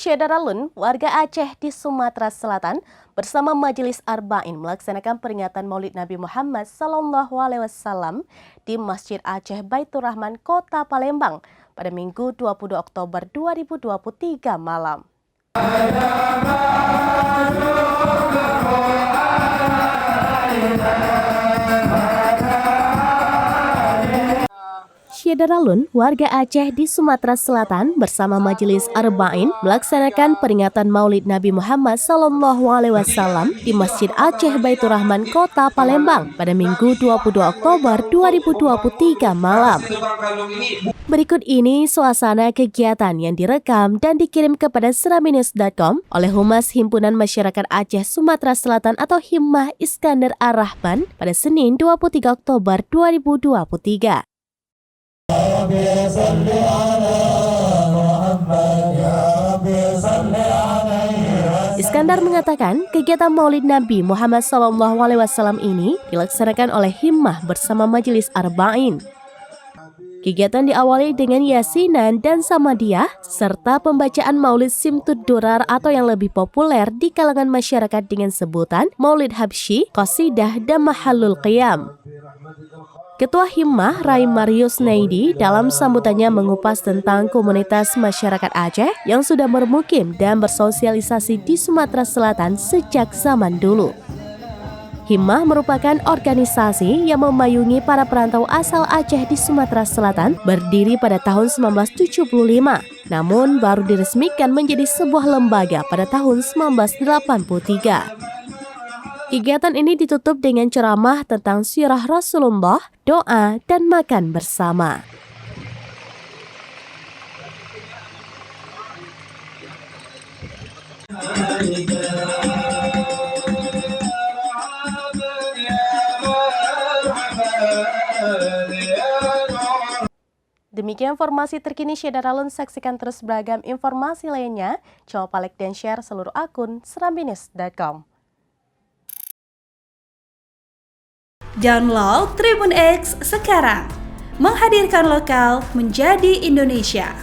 Syedaralun, warga Aceh di Sumatera Selatan bersama Majelis Arba'in melaksanakan peringatan Maulid Nabi Muhammad SAW di Masjid Aceh Baitur Rahman, Kota Palembang pada Minggu 22 Oktober 2023 malam. Syedaralun, warga Aceh di Sumatera Selatan bersama Majelis Arba'in melaksanakan peringatan Maulid Nabi Muhammad SAW di Masjid Aceh Baitur Rahman, Kota Palembang pada Minggu 22 Oktober 2023 malam. Berikut ini suasana kegiatan yang direkam dan dikirim kepada seraminus.com oleh Humas Himpunan Masyarakat Aceh Sumatera Selatan atau Himmah Iskandar Ar-Rahman pada Senin 23 Oktober 2023. Iskandar mengatakan kegiatan Maulid Nabi Muhammad SAW ini dilaksanakan oleh Himmah bersama Majelis Arba'in. Kegiatan diawali dengan yasinan dan samadiyah serta pembacaan Maulid Simtud Durar atau yang lebih populer di kalangan masyarakat dengan sebutan Maulid Habsyi, Qasidah, dan Mahallul Qiyam. Ketua Himmah Rai Marius Naidi dalam sambutannya mengupas tentang komunitas masyarakat Aceh yang sudah bermukim dan bersosialisasi di Sumatera Selatan sejak zaman dulu. Himmah merupakan organisasi yang memayungi para perantau asal Aceh di Sumatera Selatan berdiri pada tahun 1975, namun baru diresmikan menjadi sebuah lembaga pada tahun 1983. Kegiatan ini ditutup dengan ceramah tentang sirah Rasulullah, doa, dan makan bersama. Demikian informasi terkini Syedaralun, saksikan terus beragam informasi lainnya. Coba like dan share seluruh akun seraminus.com. Download Tribun X sekarang, menghadirkan lokal menjadi Indonesia.